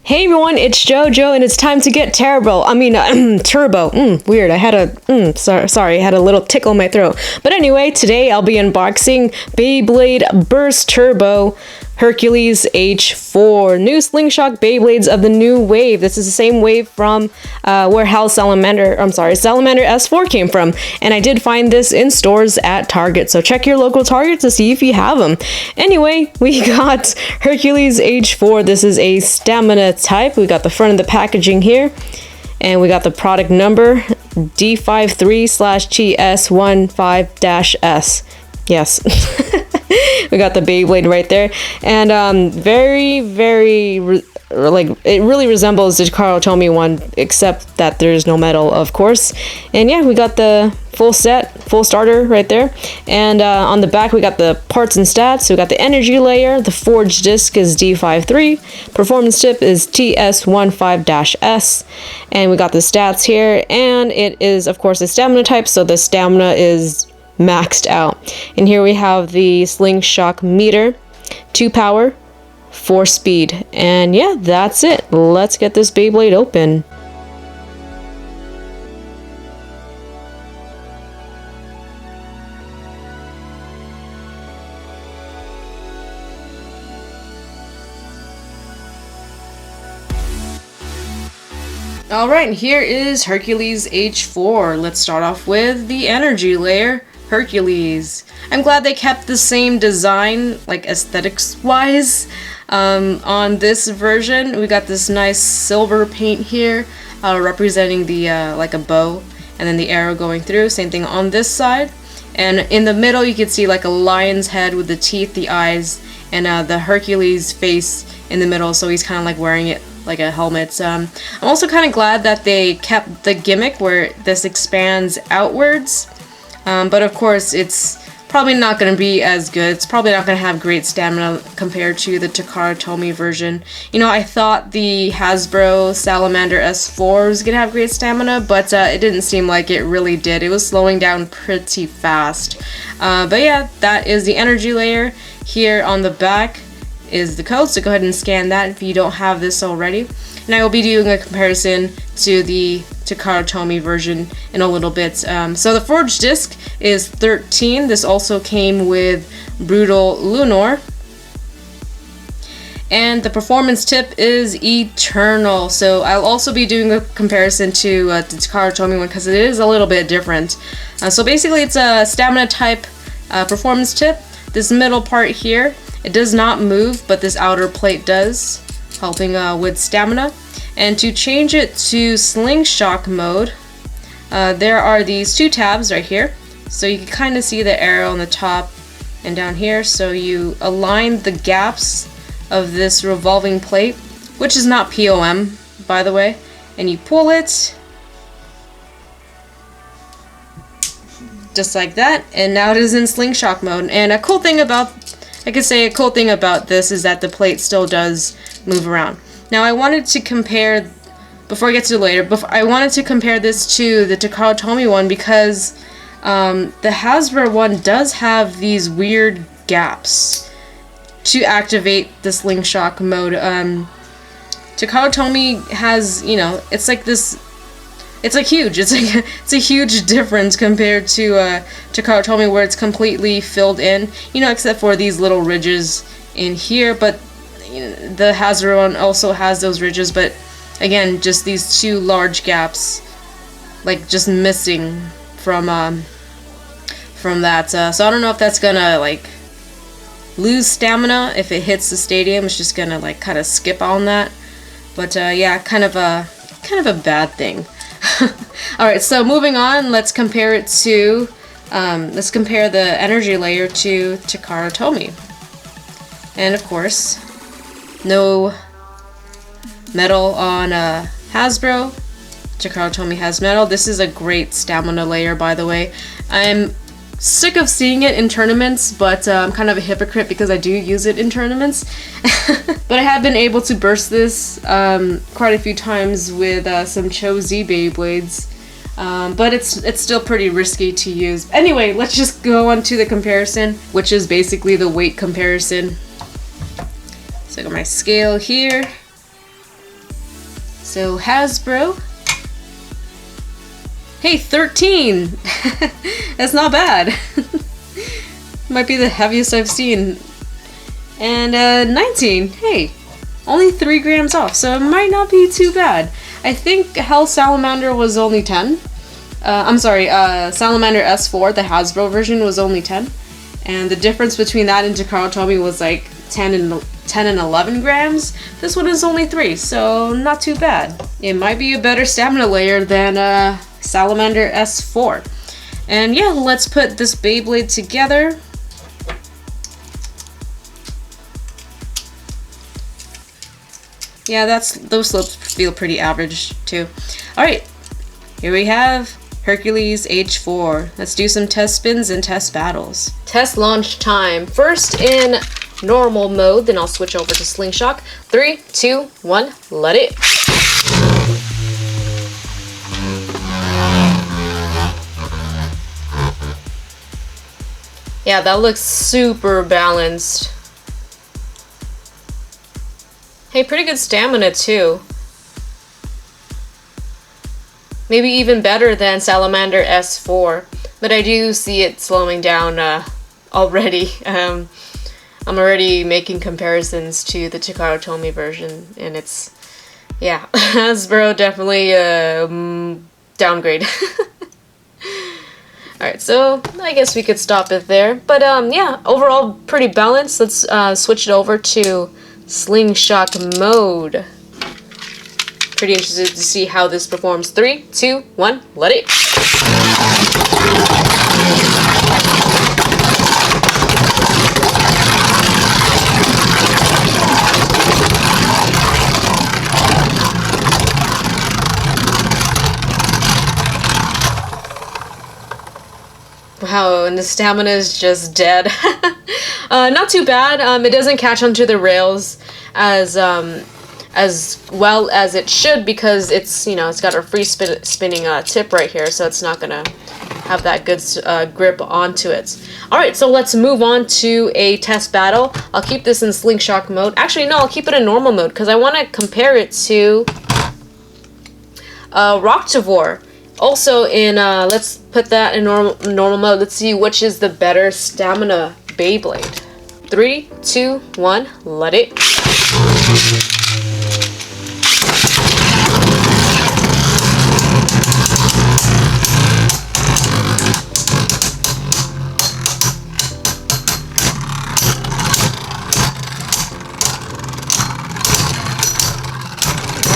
Hey everyone, it's JoJo, and it's time to get terrible. Turbo. Weird. I had sorry, I had a little tickle in my throat. But anyway, today I'll be unboxing Beyblade Burst Turbo Hercules H4, new SlingShock Beyblades of the new wave. This is the same wave from where Salamander S4 came from. And I did find this in stores at Target, so check your local Target to see if you have them. Anyway, we got Hercules H4. This is a stamina type. We got the front of the packaging here, and we got the product number D53/TS15-S. Yes. We got the Beyblade right there, and it really resembles the Takara Tomy one, except that there's no metal, of course. And yeah, we got the full starter right there. And on the back we got the parts and stats. So we got the energy layer, the forged disc is D53, performance tip is TS15-S, and we got the stats here, and it is of course a stamina type, so the stamina is maxed out. And here we have the SlingShock meter, 2 power, 4 speed, and yeah, that's it. Let's get this Beyblade open. Alright, here is Hercules H4. Let's start off with the energy layer, Hercules. I'm glad they kept the same design, like aesthetics wise, on this version. We got this nice silver paint here, representing the like a bow, and then the arrow going through. Same thing on this side, and in the middle you can see like a lion's head with the teeth, the eyes, and the Hercules face in the middle, so he's kind of like wearing it like a helmet. I'm also kind of glad that they kept the gimmick where this expands outwards, but of course it's probably not going to be as good. It's probably not going to have great stamina compared to the Takara Tomy version. You know, I thought the Hasbro Salamander S4 was going to have great stamina, but it didn't seem like it really did. It was slowing down pretty fast. But yeah, that is the energy layer. Here on the back is the code, so go ahead and scan that if you don't have this already. And I will be doing a comparison to the Takara Tomy version in a little bit. So the forged disc is 13. This also came with Brutal Lunar. And the performance tip is Eternal. So I'll also be doing a comparison to the Takara Tomy one because it is a little bit different. So basically it's a stamina type performance tip. This middle part here, it does not move, but this outer plate does, helping with stamina. And to change it to SlingShock mode, there are these 2 tabs right here. So you can kind of see the arrow on the top and down here. So you align the gaps of this revolving plate, which is not POM, by the way, and you pull it just like that, and now it is in SlingShock mode. And a cool thing about this is that the plate still does move around. Now I wanted to compare, before I get to later, I wanted to compare this to the Takara Tomy one because the Hasbro one does have these weird gaps to activate the SlingShock mode. Takara Tomy has, you know, it's like this. It's like huge. It's a huge difference compared to Takara Tomy, where it's completely filled in, you know, except for these little ridges in here. But you know, the Hasbro one also has those ridges, but again, just these 2 large gaps, like just missing from that. So I don't know if that's gonna like lose stamina if it hits the stadium. It's just gonna like kind of skip on that. But yeah, kind of a bad thing. Alright, so moving on, let's compare the energy layer to Takara Tomy. And of course, no metal on Hasbro. Takara Tomy has metal. This is a great stamina layer, by the way. I'm sick of seeing it in tournaments, but I'm kind of a hypocrite because I do use it in tournaments. But I have been able to burst this quite a few times with some Cho-Z Beyblades, but it's still pretty risky to use. Anyway, let's just go on to the comparison, which is basically the weight comparison. So I got my scale here. So Hasbro. Hey, 13! That's not bad. Might be the heaviest I've seen. And 19. Hey, only 3 grams off, so it might not be too bad. I think Hell Salamander was only 10. I'm sorry, Salamander S4, the Hasbro version, was only 10. And the difference between that and Takara Tomy was like 10 and 11 grams. This one is only 3, so not too bad. It might be a better stamina layer than Salamander S4. And yeah, let's put this Beyblade together. Yeah, those slopes feel pretty average too. Alright, here we have Hercules H4. Let's do some test spins and test battles. Test launch time. First in normal mode, then I'll switch over to SlingShock. 3, 2, 1, let it. Yeah, that looks super balanced. Hey, pretty good stamina too. Maybe even better than Salamander S4, but I do see it slowing down already. I'm already making comparisons to the Takara Tomy version, and it's, yeah, Hasbro definitely downgrade. Alright, so I guess we could stop it there. But yeah, overall pretty balanced. Let's switch it over to SlingShock mode. Pretty interested to see how this performs. 3, 2, 1, let it. Wow, and the stamina is just dead. Not too bad. It doesn't catch onto the rails as well as it should, because it's, you know, it's got a free spinning tip right here, so it's not gonna have that good grip onto it. Alright, so let's move on to a test battle. I'll keep this in SlingShock mode. Actually, no, I'll keep it in normal mode, because I want to compare it to Rocktivore. Also in, let's put that in normal mode. Let's see which is the better stamina Beyblade. 3, 2, 1, let it.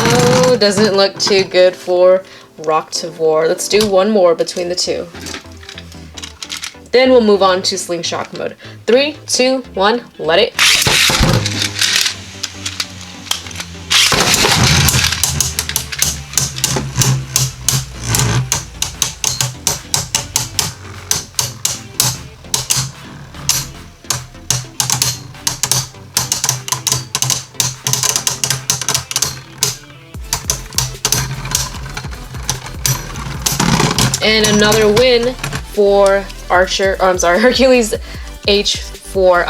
Oh, doesn't look too good for Rocktivore. Let's do one more between the two. Then we'll move on to SlingShock mode. 3, 2, 1, let it. And another win for Hercules H4.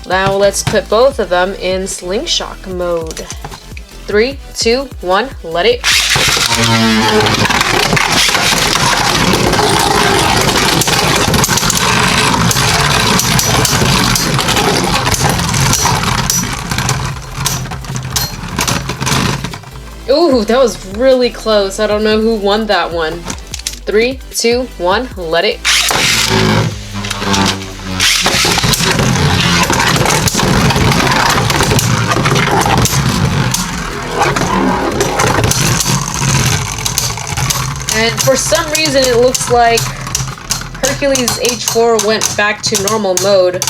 Now let's put both of them in SlingShock mode. 3, 2, 1, let it. Ooh, that was really close. I don't know who won that one. 3, 2, 1, let it. And for some reason it looks like Hercules H4 went back to normal mode.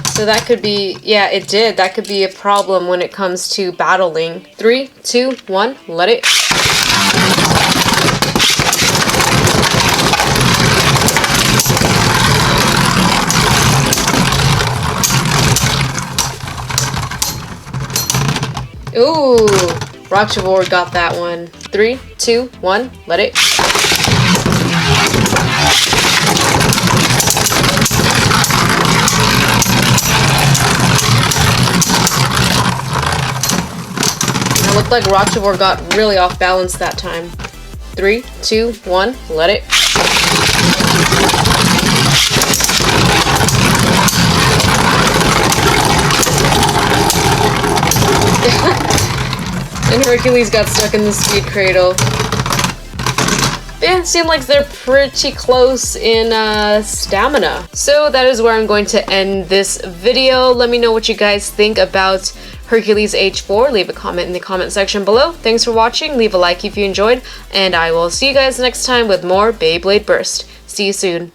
So that could be, yeah, it did. That could be a problem when it comes to battling. 3, 2, 1, let it. Ooh, Rocktivore got that one. 3, 2, 1, let it. Now looked like Ratchavor got really off balance that time. 3, 2, 1, let it. And Hercules got stuck in the speed cradle. Yeah, it seemed like they're pretty close in stamina. So that is where I'm going to end this video. Let me know what you guys think about Hercules H4. Leave a comment in the comment section below. Thanks for watching. Leave a like if you enjoyed. And I will see you guys next time with more Beyblade Burst. See you soon.